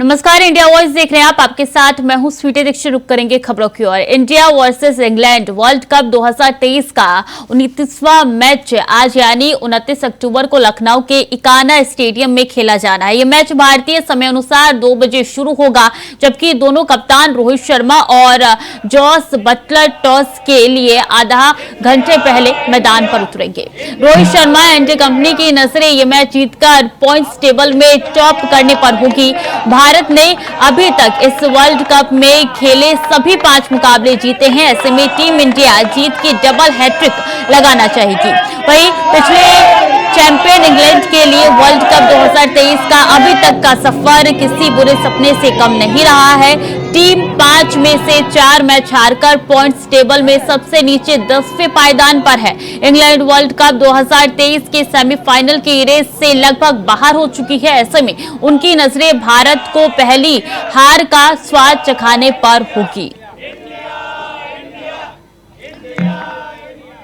नमस्कार, India voice देख रहे हैं आप। आपके साथ मैं हूं स्वीटी दीक्षित। रुक करेंगे खबरों की ओर। India versus England world cup 2023 का 29वां मैच आज यानी 29 अक्टूबर को लखनऊ के इकाना स्टेडियम में खेला जाना है। यह मैच भारतीय समय अनुसार 2 बजे शुरू होगा, जबकि दोनों कप्तान रोहित शर्मा और जॉस बटलर टॉस के लिए आधा घंटे पहले मैदान पर उतरेंगे। रोहित शर्मा एंड कंपनी की नजरें यह मैच जीतकर पॉइंट्स टेबल में टॉप करने पर होगी। भारत ने अभी तक इस वर्ल्ड कप में खेले सभी 5 मुकाबले जीते हैं। ऐसे में टीम इंडिया जीत की डबल हैट्रिक लगाना चाहेगी। वहीं पिछले चैंपियन इंग्लैंड के लिए वर्ल्ड कप 2023 का अभी तक का सफर किसी बुरे सपने से कम नहीं रहा है। टीम 5 में से 4 मैच हारकर पॉइंट्स टेबल में सबसे नीचे 10वें पायदान पर है। इंग्लैंड वर्ल्ड कप 2023 के सेमीफाइनल की रेस से लगभग बाहर हो चुकी है। ऐसे में उनकी नजरें भारत को पहली हार का स्वाद चखाने पर होगी।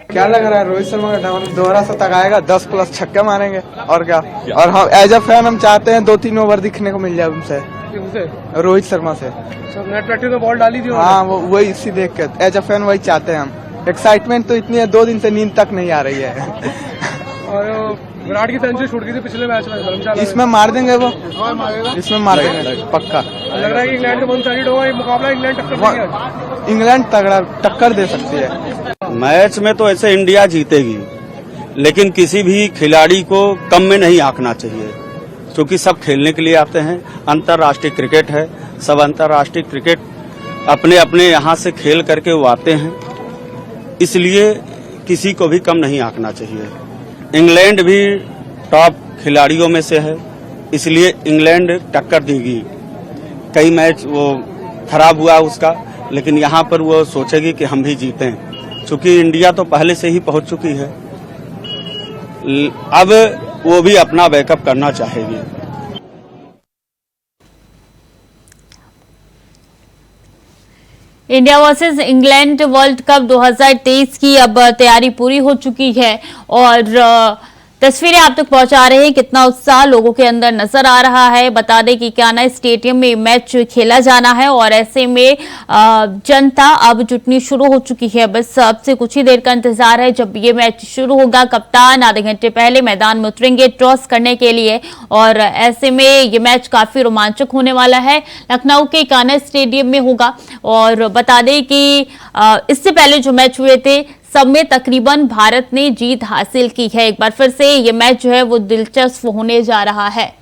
क्या लग रहा है? रोहित शर्मा का दोहरा शतक आएगा, 10 प्लस छक्के मारेंगे और क्या। और हम एज अ फैन हम चाहते हैं 2-3 ओवर दिखने को मिल जाए उनसे, रोहित शर्मा से। नेट प्रैक्टिस में बॉल डाली थी। हाँ, वही इसी देख के एज अ फैन वही चाहते हैं हम। एक्साइटमेंट तो इतनी है, 2 दिन से नींद तक नहीं आ रही है। और विराट की सेंचुरी छूट गई थी पिछले मैच में, धर्मशाला इसमें मार देंगे वो, इसमें मार देंगे पक्का। लग रहा है कि इंग्लैंड का 1 साइड होगा ये मुकाबला। इंग्लैंड टक्कर देगी, इंग्लैंड तगड़ा टक्कर दे सकती है। मैच में तो ऐसे इंडिया जीतेगी, लेकिन किसी भी खिलाड़ी को कम में नहीं आंकना चाहिए, क्योंकि सब खेलने के लिए आते हैं। अंतर्राष्ट्रीय क्रिकेट है, सब अंतर्राष्ट्रीय क्रिकेट अपने अपने यहाँ से खेल करके वो आते हैं, इसलिए किसी को भी कम नहीं आंकना चाहिए। इंग्लैंड भी टॉप खिलाड़ियों में से है, इसलिए इंग्लैंड टक्कर देगी। कई मैच वो खराब हुआ उसका, लेकिन यहाँ पर वो सोचेगी कि हम भी जीतें, क्योंकि इंडिया तो पहले से ही पहुंच चुकी है। अब वो भी अपना बैकअप करना चाहेगी। India versus England world cup 2023 की अब तैयारी पूरी हो चुकी है और तस्वीरें आप तक पहुंचा रहे हैं। कितना उत्साह लोगों के अंदर नजर आ रहा है। बता दें कि इकाना स्टेडियम में मैच खेला जाना है और ऐसे में जनता अब जुटनी शुरू हो चुकी है। बस अब से कुछ ही देर का इंतजार है जब ये मैच शुरू होगा। कप्तान आधे घंटे पहले मैदान में उतरेंगे टॉस करने के लिए और ऐसे में ये मैच काफी रोमांचक होने वाला है। लखनऊ के इकाना स्टेडियम में होगा और बता दें कि इससे पहले जो मैच हुए थे सब में तकरीबन भारत ने जीत हासिल की है। एक बार फिर से ये मैच जो है वो दिलचस्प होने जा रहा है।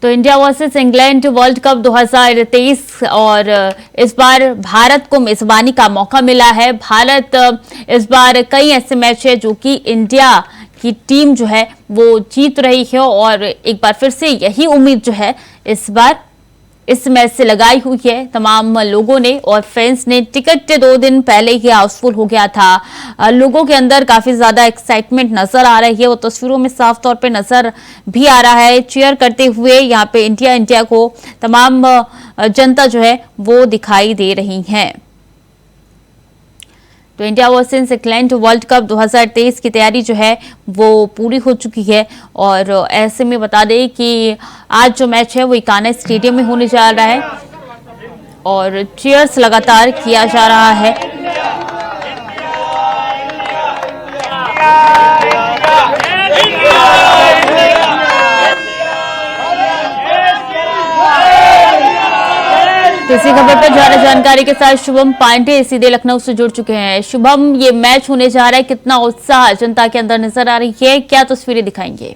तो India versus England world cup 2023 और इस बार भारत को मेजबानी का मौका मिला है। भारत इस बार कई ऐसे मैच है जो कि इंडिया की टीम जो है वो जीत रही है और एक बार फिर से यही उम्मीद जो है इस बार इस मैच से लगाई हुई है तमाम लोगों ने और फैंस ने। टिकट 2 दिन पहले ही हाउसफुल हो गया था। लोगों के अंदर काफी ज्यादा एक्साइटमेंट नजर आ रही है, वो तस्वीरों में साफ तौर पे नजर भी आ रहा है। चीयर करते हुए यहाँ पे इंडिया को तमाम जनता जो है वो दिखाई दे रही है। तो India versus England world cup 2023 की तैयारी जो है वो पूरी हो चुकी है और ऐसे में बता दें कि आज जो मैच है वो इकाना स्टेडियम में होने जा रहा है और चीयर्स लगातार किया जा रहा है। इसी खबर पर ज्यादा जानकारी के साथ शुभम पांडे सीधे लखनऊ से जुड़ चुके हैं। शुभम, ये मैच होने जा रहा है, कितना उत्साह जनता के अंदर नजर आ रही है, क्या तस्वीरें दिखाएंगे?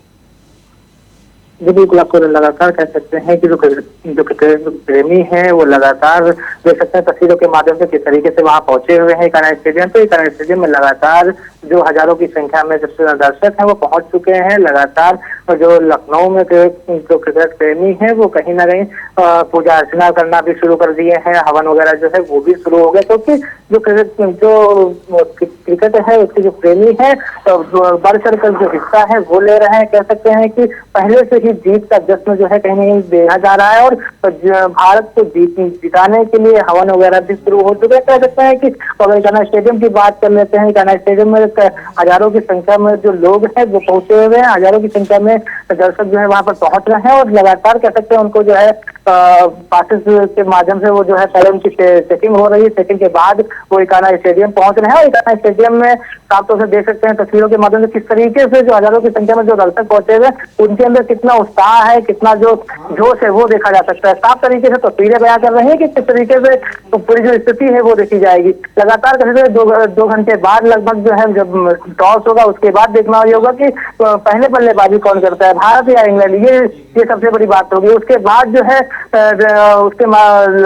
जी बिल्कुल, आपको लगातार कह सकते हैं कि जो क्रिकेट प्रेमी है वो लगातार देख सकते हैं तस्वीरों के माध्यम से किस तरीके से वहां पहुंचे हुए हैं इकाना स्टेडियम पे। इकाना स्टेडियम में लगातार जो हजारों की संख्या में जो दर्शक हैं वो पहुंच चुके हैं। लगातार जो लखनऊ में जो क्रिकेट प्रेमी है वो कहीं ना कहीं पूजा अर्चना करना भी शुरू कर दिए हैं। हवन वगैरह जो है वो भी शुरू हो गया, क्योंकि जो क्रिकेट है उसके जो प्रेमी है तो बढ़ चढ़कर जो हिस्सा है वो ले रहे हैं। कह सकते हैं कि पहले से ही जीत का जश्न जो है कहीं ना कहीं देखा जा रहा है और भारत को जिताने के लिए हवन वगैरह भी शुरू हो चुके हैं। कह सकते हैं कि अगर इकाना स्टेडियम की बात कर लेते हैं, इकाना स्टेडियम में हजारों की संख्या में जो लोग हैं वो पहुंचे हुए हैं। हजारों की संख्या में दर्शक जो है वहां पर पहुंच रहे हैं और लगातार कह सकते हैं उनको जो है पासेस के माध्यम से वो जो है पहले उनकी चेकिंग हो रही है। चेकिंग के बाद वो इकाना स्टेडियम पहुंच रहे हैं और इकाना स्टेडियम में साफ तौर से देख सकते हैं तस्वीरों के माध्यम से किस तरीके से जो हजारों की संख्या में जो दर्शक पहुंचे हुए उनके अंदर कितना उत्साह है, कितना जो जोश है वो देखा जा सकता है। साफ तरीके से तस्वीरें बयां कर रहे हैं कि किस तरीके से तो पूरी जो स्थिति है वो देखी जाएगी। लगातार कहते हैं 2 घंटे बाद लगभग जो है जब टॉस होगा उसके बाद देखना ये होगा कि पहले बल्लेबाजी कौन करता है, भारत या इंग्लैंड, ये सबसे बड़ी बात होगी। उसके बाद जो है उसके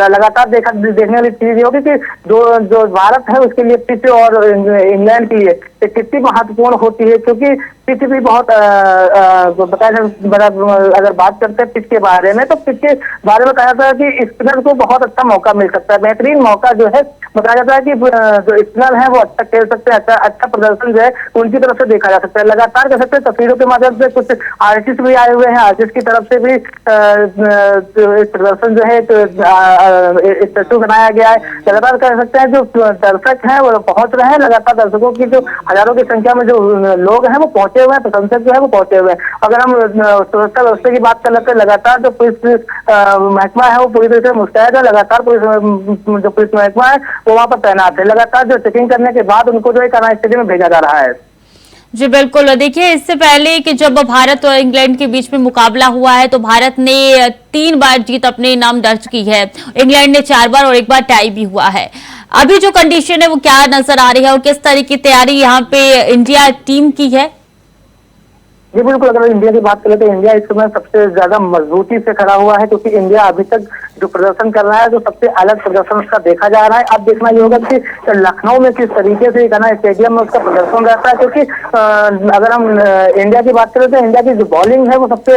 लगातार देखने वाली चीज ये होगी कि जो भारत है उसके लिए पिच और इंग्लैंड के लिए कितनी महत्वपूर्ण होती है, क्योंकि पिच भी बहुत अगर बात करते हैं पिच के बारे में तो पिच के बारे में कहा जाता है कि स्पिनर को बहुत अच्छा मौका मिल सकता है, बेहतरीन मौका जो है बताया जाता है कि जो स्पिनर है वो अच्छा खेल सकते हैं, अच्छा प्रदर्शन जो है उनकी तरफ से देखा जा सकता है। लगातार कह सकते हैं तस्वीरों के माध्यम से कुछ आर्टिस्ट भी आए हुए हैं, आर्टिस्ट की तरफ से भी प्रदर्शन जो है स्टैचू बनाया गया है। लगातार कह सकते हैं जो दर्शक हैं वो पहुंच रहे हैं, लगातार दर्शकों की जो हजारों की संख्या में जो लोग हैं वो पहुंचे हुए हैं, प्रशंसक जो है वो पहुंचे हुए हैं। अगर हम सुरक्षा व्यवस्था की बात कर लेते हैं, लगातार जो पुलिस महकमा है वो पूरी तरह से मुस्तैद है। लगातार जो पुलिस महकमा है वो वहाँ पर तैनात है। लगातार जो चेकिंग करने के बाद उनको जो है कान्हा स्टेडियम में भेजा जा रहा है। जी बिल्कुल। देखिए, इससे पहले कि जब भारत और इंग्लैंड के बीच में मुकाबला हुआ है तो भारत ने 3 बार जीत अपने नाम दर्ज की है, इंग्लैंड ने 4 बार और 1 बार टाई भी हुआ है। अभी जो कंडीशन है वो क्या नजर आ रही है और किस तरह की तैयारी यहाँ पे इंडिया टीम की है? जी बिल्कुल, अगर इंडिया की बात करें तो इंडिया इस समय सबसे ज्यादा मजबूती से खड़ा हुआ है, क्योंकि इंडिया अभी तक जो प्रदर्शन कर रहा है जो सबसे अलग प्रदर्शन उसका देखा जा रहा है। अब देखना ये होगा कि लखनऊ में किस तरीके से कहना स्टेडियम में उसका प्रदर्शन रहता है, क्योंकि अगर हम इंडिया की बात करें तो इंडिया की जो बॉलिंग है वो सबसे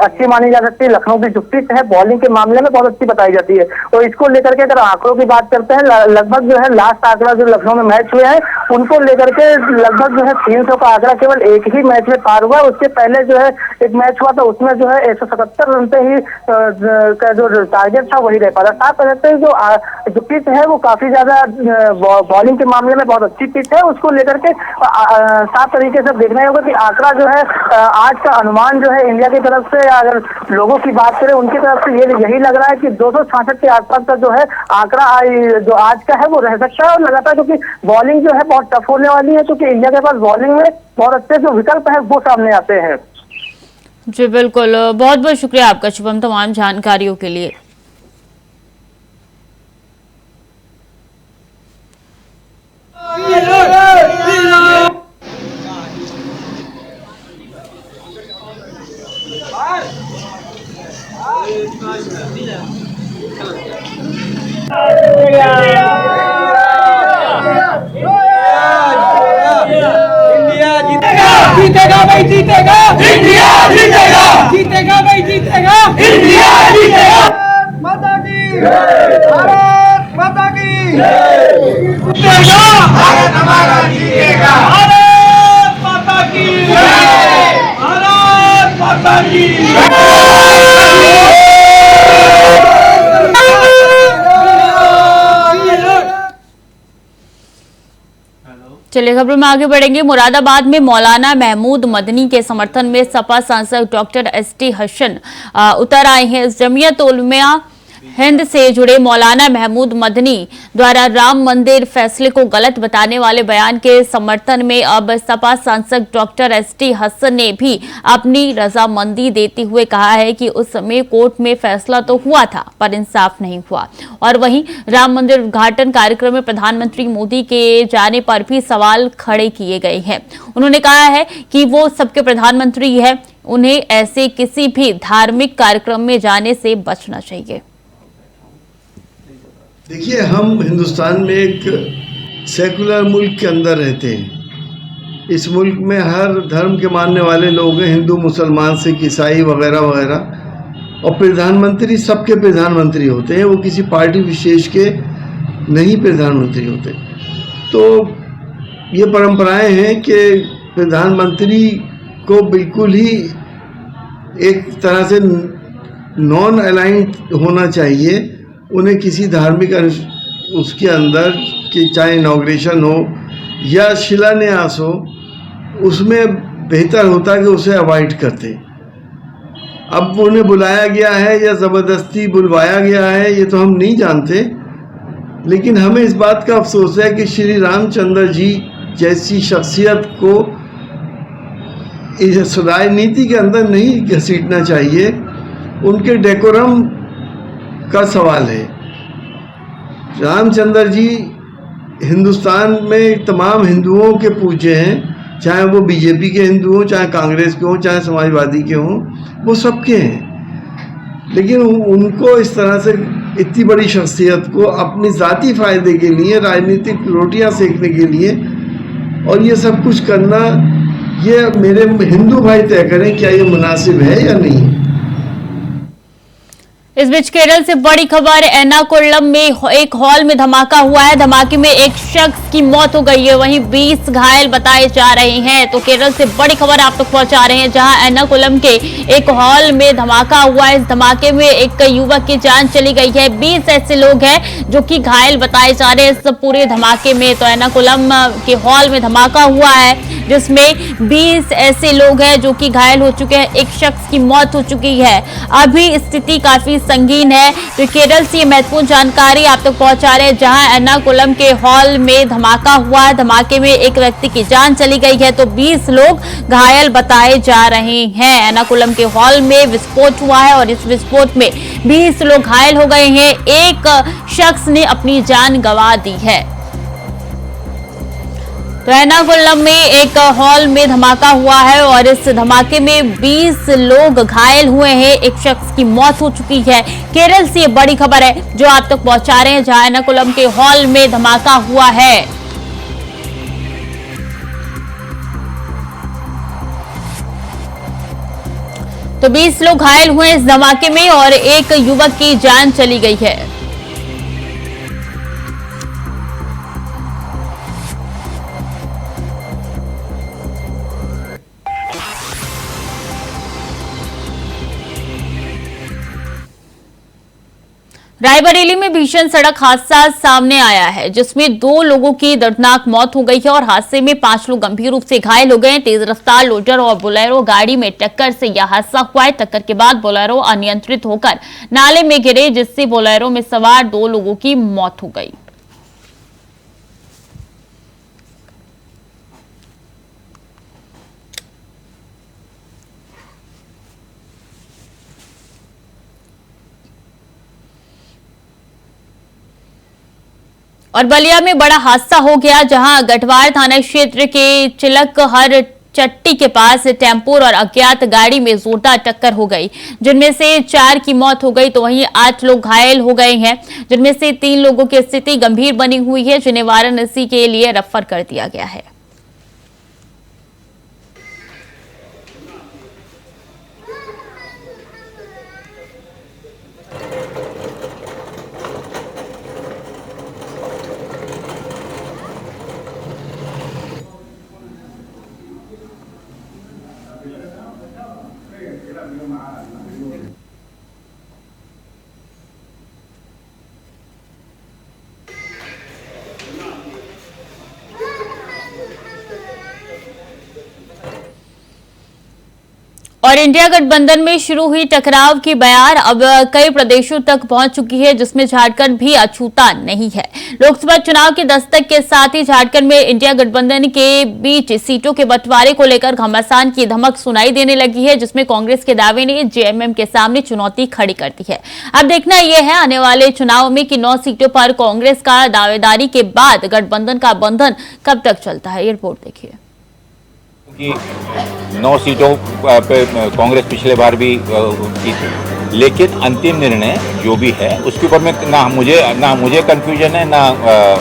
अच्छी मानी जा सकती है। लखनऊ की जो पिच है बॉलिंग के मामले में बहुत अच्छी बताई जाती है। और इसको लेकर के अगर आंकड़ों की बात करते हैं, लगभग जो है लास्ट आंकड़ा जो लखनऊ में मैच हुए हैं उनको लेकर के लगभग जो है 300 का आंकड़ा केवल एक ही मैच में पार हुआ। उससे पहले जो है एक मैच हुआ था उसमें जो है 177 रन पे ही का जो टारगेट था वही रह पाता। साथ रहते हैं जो पिच है वो काफी ज्यादा बॉलिंग के मामले में बहुत अच्छी पिच है। उसको लेकर के साफ तरीके से देखना होगा कि आंकड़ा जो है आज का अनुमान जो है इंडिया की तरफ से, अगर लोगों की बात करें उनकी तरफ से यही लग रहा है कि 266 के आसपास का जो है आंकड़ा जो आज का है वो रह सकता है। और लगातार क्योंकि बॉलिंग जो है बहुत टफ होने वाली है, क्योंकि इंडिया के पास बॉलिंग में बहुत अच्छे जो विकल्प है वो सामने आते हैं। जी बिल्कुल, बहुत बहुत शुक्रिया आपका शुभम तमाम जानकारियों के लिए। जीतेगा भाई, जीतेगा इंडिया, जीतेगा जीतेगा भाई, जीतेगा इंडिया, जीतेगा। माता की भारत माता की जीतेगा, भारत हमारा जीतेगा, भारत माता की भारत माता की। चलिए खबरों में आगे बढ़ेंगे। मुरादाबाद में मौलाना महमूद मदनी के समर्थन में सपा सांसद डॉक्टर एसटी हसन उतर आए हैं। जमीयत उलमा हिंद से जुड़े मौलाना महमूद मदनी द्वारा राम मंदिर फैसले को गलत बताने वाले बयान के समर्थन में अब सपा सांसद डॉक्टर एसटी हसन ने भी अपनी रजामंदी देते हुए कहा है कि उस समय कोर्ट में फैसला तो हुआ था पर इंसाफ नहीं हुआ। और वहीं राम मंदिर उद्घाटन कार्यक्रम में प्रधानमंत्री मोदी के जाने पर भी सवाल खड़े किए गए हैं। उन्होंने कहा है कि वो सबके प्रधानमंत्री है, उन्हें ऐसे किसी भी धार्मिक कार्यक्रम में जाने से बचना चाहिए। देखिए, हम हिंदुस्तान में एक सेकुलर मुल्क के अंदर रहते हैं इस मुल्क में हर धर्म के मानने वाले लोग हैं, हिंदू, मुसलमान, सिख, ईसाई वगैरह वगैरह। और प्रधानमंत्री सबके प्रधानमंत्री होते हैं, वो किसी पार्टी विशेष के नहीं प्रधानमंत्री होते। तो ये परंपराएं हैं कि प्रधानमंत्री को बिल्कुल ही एक तरह से नॉन अलाइंड होना चाहिए। उन्हें किसी धार्मिक उसके अंदर कि चाहे इनॉग्रेशन हो या शिलान्यास हो, उसमें बेहतर होता कि उसे अवॉइड करते। अब उन्हें बुलाया गया है या ज़बरदस्ती बुलवाया गया है ये तो हम नहीं जानते, लेकिन हमें इस बात का अफसोस है कि श्री रामचंद्र जी जैसी शख्सियत को इस राजनीति के अंदर नहीं घसीटना चाहिए। उनके डेकोरम का सवाल है। रामचंद्र जी हिंदुस्तान में तमाम हिंदुओं के पूज्य हैं, चाहे वो बीजेपी के हिंदू हों, चाहे कांग्रेस के हों, चाहे समाजवादी के हों, वो सबके हैं। लेकिन उनको इस तरह से इतनी बड़ी शख्सियत को अपनी ज़ाती फ़ायदे के लिए, राजनीतिक रोटियां सेकने के लिए और ये सब कुछ करना, ये मेरे हिंदू भाई तय करें क्या ये मुनासिब है या नहीं। इस बीच केरल से बड़ी खबर, एर्नाकुलम में एक हॉल में धमाका हुआ है। धमाके में एक शख्स की मौत हो गई है, वहीं 20 घायल बताए जा रहे हैं। तो केरल से बड़ी खबर आप तक पहुंचा रहे हैं, जहां एर्नाकुलम के एक हॉल में धमाका हुआ है। इस धमाके में एक युवक की जान चली गई है। 20 ऐसे लोग हैं जो कि घायल बताए जा रहे हैं इस पूरे धमाके में। तो एर्नाकुलम के हॉल में धमाका हुआ है, जिसमें 20 ऐसे लोग हैं जो कि घायल हो चुके हैं। एक शख्स की मौत हो चुकी है। अभी स्थिति काफी संगीन है। तो केरल से महत्वपूर्ण जानकारी आप तक पहुंचा रहे हैं, जहां एर्नाकुलम के हॉल में धमाका हुआ है। धमाके में एक व्यक्ति की जान चली गई है, तो 20 लोग घायल बताए जा रहे हैं। एर्नाकुलम के हॉल में विस्फोट हुआ है और इस विस्फोट में 20 लोग घायल हो गए हैं। एक शख्स ने अपनी जान गंवा दी है। तो एर्नाकुलम में एक हॉल में धमाका हुआ है और इस धमाके में 20 लोग घायल हुए हैं। एक शख्स की मौत हो चुकी है। केरल से ये बड़ी खबर है जो आप तक पहुंचा रहे हैं, जहां एर्नाकुलम के हॉल में धमाका हुआ है। तो 20 लोग घायल हुए इस धमाके में और एक युवक की जान चली गई है। रायबरेली में भीषण सड़क हादसा सामने आया है, जिसमें 2 लोगों की दर्दनाक मौत हो गई है और हादसे में 5 लोग गंभीर रूप से घायल हो गए हैं। तेज रफ्तार लोडर और बोलेरो गाड़ी में टक्कर से यह हादसा हुआ है। टक्कर के बाद बोलेरो अनियंत्रित होकर नाले में गिरे, जिससे बोलेरो में सवार 2 लोगों की मौत हो गई। और बलिया में बड़ा हादसा हो गया, जहां गठवार थाना क्षेत्र के चिलकहर चट्टी के पास टेम्पो और अज्ञात गाड़ी में जोरदार टक्कर हो गई, जिनमें से 4 की मौत हो गई। तो वहीं 8 लोग घायल हो गए हैं, जिनमें से 3 लोगों की स्थिति गंभीर बनी हुई है, जिन्हें वाराणसी के लिए रेफर कर दिया गया है। और इंडिया गठबंधन में शुरू हुई टकराव की बयार अब कई प्रदेशों तक पहुंच चुकी है, जिसमें झारखंड भी अछूता नहीं है। लोकसभा चुनाव के दस्तक के साथ ही झारखंड में इंडिया गठबंधन के बीच सीटों के बंटवारे को लेकर घमासान की धमक सुनाई देने लगी है, जिसमें कांग्रेस के दावे ने जेएमएम के सामने चुनौती खड़ी कर दी है। अब देखना यह है आने वाले चुनाव में कि 9 सीटों पर कांग्रेस का दावेदारी के बाद गठबंधन का बंधन कब तक चलता है। ये रिपोर्ट देखिए। कि 9 सीटों पे कांग्रेस पिछले बार भी जीती, लेकिन अंतिम निर्णय जो भी है उसके ऊपर में ना मुझे कंफ्यूजन है, ना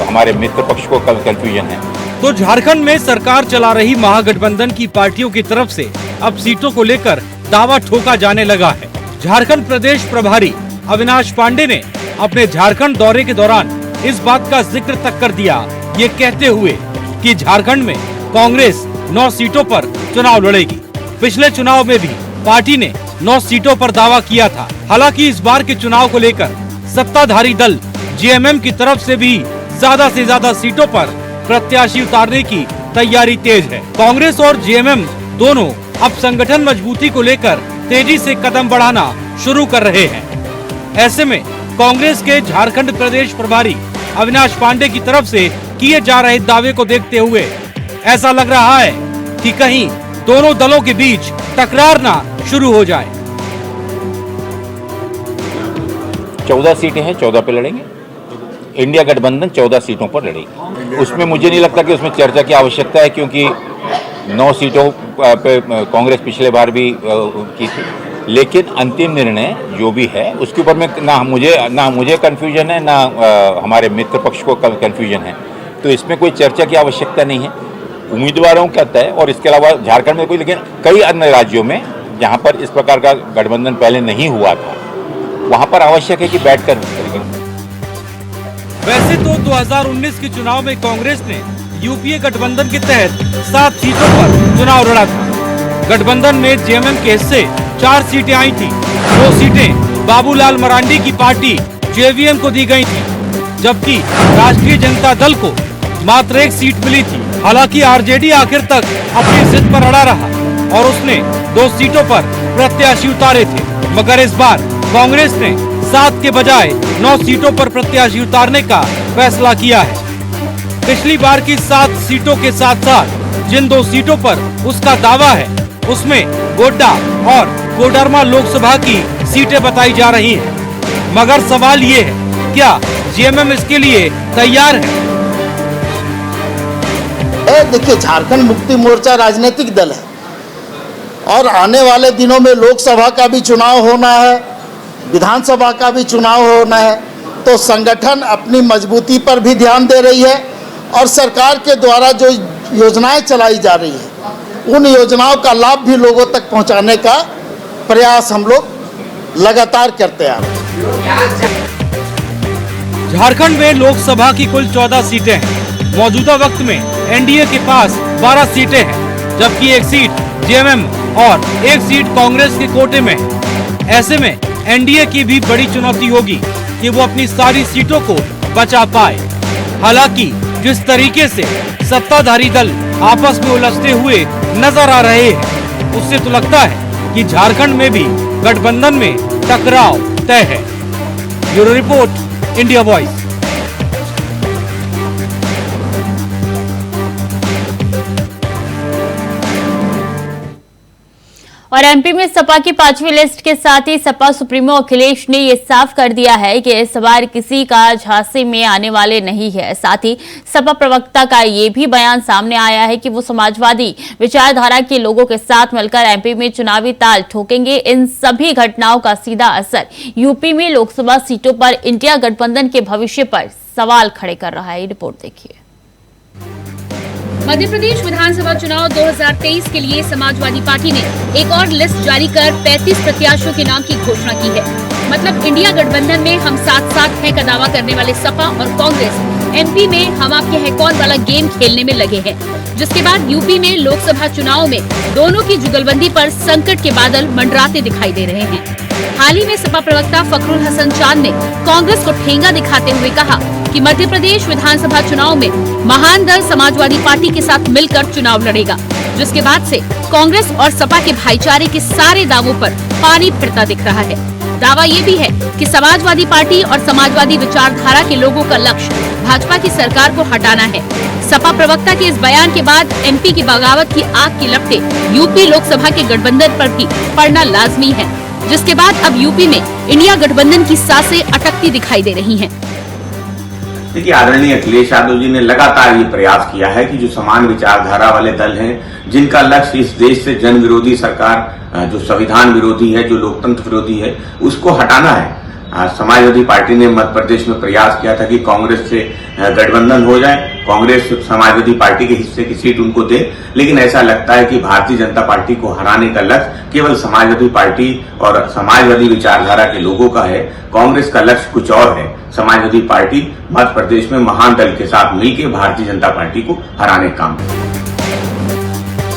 हमारे मित्र पक्ष को कंफ्यूजन है। तो झारखंड में सरकार चला रही महागठबंधन की पार्टियों की तरफ से अब सीटों को लेकर दावा ठोका जाने लगा है। झारखंड प्रदेश प्रभारी अविनाश पांडे ने अपने झारखंड दौरे के दौरान इस बात का जिक्र तक कर दिया, ये कहते हुए कि झारखंड में कांग्रेस 9 सीटों पर चुनाव लड़ेगी। पिछले चुनाव में भी पार्टी ने 9 सीटों पर दावा किया था। हालांकि इस बार के चुनाव को लेकर सत्ताधारी दल जेएमएम की तरफ से भी ज्यादा सीटों पर प्रत्याशी उतारने की तैयारी तेज है। कांग्रेस और जेएमएम दोनों अब संगठन मजबूती को लेकर तेजी से कदम बढ़ाना शुरू कर रहे हैं। ऐसे में कांग्रेस के झारखंड प्रदेश प्रभारी अविनाश पांडे की तरफ से किए जा रहे दावे को देखते हुए ऐसा लग रहा है कि कहीं दोनों दलों के बीच टकरार ना शुरू हो जाए। 14 सीटें हैं, 14 पे लड़ेंगे। इंडिया गठबंधन 14 सीटों पर लड़ेगी। उसमें मुझे नहीं लगता कि उसमें चर्चा की आवश्यकता है, क्योंकि 9 सीटों पे कांग्रेस पिछले बार भी की थी। लेकिन अंतिम निर्णय जो भी है उसके ऊपर में ना मुझे कंफ्यूजन है, ना हमारे मित्र पक्ष को कंफ्यूजन है। तो इसमें कोई चर्चा की आवश्यकता नहीं है। उम्मीदवारों का तय और इसके अलावा झारखंड में कोई, लेकिन कई अन्य राज्यों में जहां पर इस प्रकार का गठबंधन पहले नहीं हुआ था, वहां पर आवश्यक है कि बैठकर। वैसे तो 2019 के चुनाव में कांग्रेस ने यूपीए गठबंधन के तहत 7 सीटों पर चुनाव लड़ा था। गठबंधन में जेएमएम के हिस्से 4 सीटें आई थी। 2 सीटें बाबूलाल मरांडी की पार्टी जेवीएम को दी गई थी, जबकि राष्ट्रीय जनता दल को मात्र 1 सीट मिली थी। हालांकि आरजेडी आखिर तक अपनी जिद पर अड़ा रहा और उसने 2 सीटों पर प्रत्याशी उतारे थे, मगर इस बार कांग्रेस ने 7 के बजाय 9 सीटों पर प्रत्याशी उतारने का फैसला किया है। पिछली बार की 7 सीटों के साथ साथ जिन 2 सीटों पर उसका दावा है, उसमें गोड्डा और कोडरमा लोकसभा की सीटें बताई जा रही हैं। मगर सवाल ये है, क्या जेएमएम इसके लिए तैयार है? देखिए, झारखंड मुक्ति मोर्चा राजनीतिक दल है और आने वाले दिनों में लोकसभा का भी चुनाव होना है, विधानसभा का भी चुनाव होना है। तो संगठन अपनी मजबूती पर भी ध्यान दे रही है और सरकार के द्वारा जो योजनाएं चलाई जा रही है, उन योजनाओं का लाभ भी लोगों तक पहुंचाने का प्रयास हम लोग लगातार करते आ रहे हैं। झारखंड में लोकसभा की कुल 14 सीटें हैं। मौजूदा वक्त में एनडीए के पास 12 सीटें हैं, जबकि 1 सीट जेएमएम और 1 सीट कांग्रेस के कोटे में है। ऐसे में एनडीए की भी बड़ी चुनौती होगी कि वो अपनी सारी सीटों को बचा पाए। हालांकि जिस तरीके से सत्ताधारी दल आपस में उलझते हुए नजर आ रहे हैं, उससे तो लगता है कि झारखंड में भी गठबंधन में टकराव तय है। Bureau report, India voice. और एमपी में सपा की 5वीं लिस्ट के साथ ही सपा सुप्रीमो अखिलेश ने ये साफ कर दिया है कि इस बार किसी का झांसे में आने वाले नहीं है। साथ ही सपा प्रवक्ता का ये भी बयान सामने आया है कि वो समाजवादी विचारधारा के लोगों के साथ मिलकर एमपी में चुनावी ताल ठोकेंगे। इन सभी घटनाओं का सीधा असर यूपी में लोकसभा सीटों पर इंडिया गठबंधन के भविष्य पर सवाल खड़े कर रहा है। रिपोर्ट देखिए। मध्य प्रदेश विधानसभा चुनाव 2023 के लिए समाजवादी पार्टी ने एक और लिस्ट जारी कर 35 प्रत्याशियों के नाम की घोषणा की है। मतलब इंडिया गठबंधन में हम साथ साथ हैं का दावा करने वाले सपा और कांग्रेस एमपी में हम आपके हैं कौन वाला गेम खेलने में लगे हैं, जिसके बाद यूपी में लोकसभा चुनाव में दोनों की जुगलबंदी पर संकट के बादल मंडराते दिखाई दे रहे हैं। हाल ही में सपा प्रवक्ता फखरुल हसन चांद ने कांग्रेस को ठेंगा दिखाते हुए कहा कि मध्य प्रदेश विधानसभा चुनाव में महान दल समाजवादी पार्टी के साथ मिलकर चुनाव लड़ेगा, जिसके बाद से कांग्रेस और सपा के भाईचारे के सारे दावों पर पानी फिरता दिख रहा है। दावा ये भी है कि समाजवादी पार्टी और समाजवादी विचारधारा के लोगों का लक्ष्य भाजपा की सरकार को हटाना है। सपा प्रवक्ता के इस बयान के बाद एमपी की बगावत की आग की लपटें यूपी लोकसभा के गठबंधन पर भी पड़ना लाजमी है, जिसके बाद अब यूपी में इंडिया गठबंधन की सांसें अटकती दिखाई दे रही हैं। देखिए, आदरणीय अखिलेश यादव जी ने लगातार ये प्रयास किया है कि जो समान विचारधारा वाले दल हैं, जिनका लक्ष्य इस देश से जन विरोधी सरकार, जो संविधान विरोधी है, जो लोकतंत्र विरोधी है, उसको हटाना है। समाजवादी पार्टी ने मध्य प्रदेश में प्रयास किया था कि कांग्रेस से गठबंधन हो जाए, कांग्रेस समाजवादी पार्टी के हिस्से की सीट उनको दे, लेकिन ऐसा लगता है कि भारतीय जनता पार्टी को हराने का लक्ष्य केवल समाजवादी पार्टी और समाजवादी विचारधारा के लोगों का है। कांग्रेस का लक्ष्य कुछ और है। समाजवादी पार्टी मध्य प्रदेश में महान दल के साथ मिलकर भारतीय जनता पार्टी को हराने का काम है।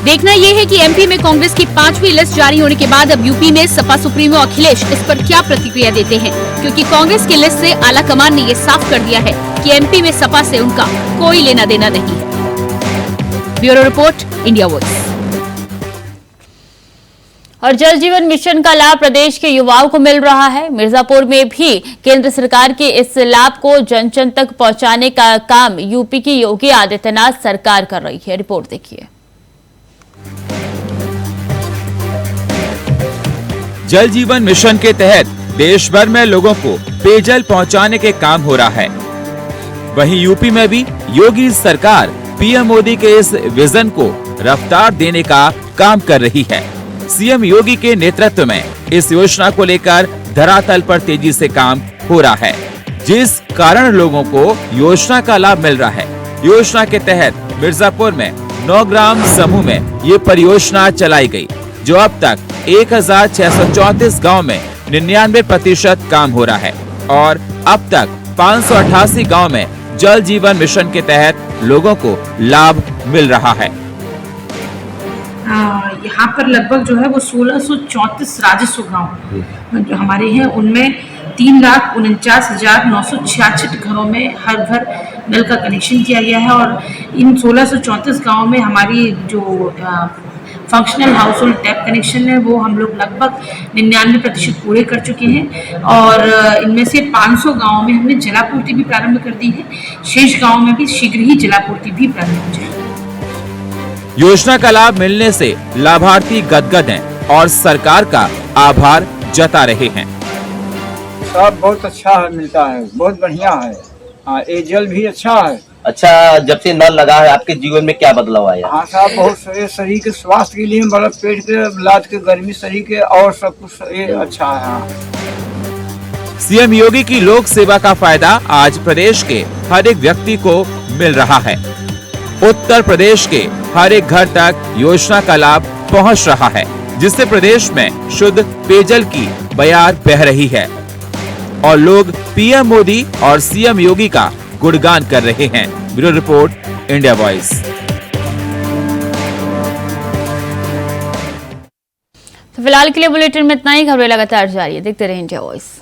देखना यह है कि एमपी में कांग्रेस की 5वीं लिस्ट जारी होने के बाद अब यूपी में सपा सुप्रीमो अखिलेश इस पर क्या प्रतिक्रिया देते हैं, क्योंकि कांग्रेस की लिस्ट से आला कमान ने ये साफ कर दिया है कि एमपी में सपा से उनका कोई लेना देना नहीं है। Bureau report, India voice. और जल जीवन मिशन का लाभ प्रदेश के युवाओं को मिल रहा है। मिर्जापुर में भी केंद्र सरकार के इस लाभ को जन जन तक पहुंचाने का काम यूपी की योगी आदित्यनाथ सरकार कर रही है। रिपोर्ट देखिए। जल जीवन मिशन के तहत देश भर में लोगों को पेयजल पहुंचाने के काम हो रहा है। वहीं यूपी में भी योगी सरकार पीएम मोदी के इस विजन को रफ्तार देने का काम कर रही है। सीएम योगी के नेतृत्व में इस योजना को लेकर धरातल पर तेजी से काम हो रहा है, जिस कारण लोगों को योजना का लाभ मिल रहा है। योजना के तहत मिर्जापुर में 9 ग्राम समूह में ये परियोजना चलाई गई, जो अब तक 1634 गांव में 99% काम हो रहा है और अब तक 588 गांव में जल जीवन मिशन के तहत लोगों को लाभ मिल रहा है। यहाँ पर लगभग जो है वो 1634 राजस्व गांव जो हमारे हैं, उनमें 3,49,966 घरों में हर घर नल का कनेक्शन किया गया है और इन 1634 गांव में हमारी जो functional house hold tap connection है वो हम लोग लगभग 99% पूरे कर चुके हैं और इनमें से 500 गाँव में हमने जलापूर्ति भी प्रारंभ कर दी है। शेष गाँव में भी शीघ्र ही जलापूर्ति भी प्रारंभ हो जाएगी। योजना का लाभ मिलने से लाभार्थी गदगद हैं और सरकार का आभार जता रहे हैं। सब बहुत अच्छा है, मिलता है, बहुत बढ़िया है। ये जल भी अच्छा है। अच्छा, जब से नल लगा है आपके जीवन में क्या बदलाव आया? हाँ साहब, बहुत शरीर के स्वास्थ्य के लिए, मतलब पेट के लाद के गर्मी शरीर के और सब कुछ ये अच्छा है। हाँ। सीएम योगी की लोक सेवा का फायदा आज प्रदेश के हर एक व्यक्ति को मिल रहा है। उत्तर प्रदेश के हर एक घर तक योजना का लाभ पहुंच रहा है, जिससे प्रदेश में शुद्ध पेयजल की बयार बह रही है और लोग पीएम मोदी और सीएम योगी का गुणगान कर रहे हैं। Bureau report, India voice. तो फिलहाल के लिए बुलेटिन में इतना ही। खबरें लगातार जारी है, देखते रहिए इंडिया वॉइस।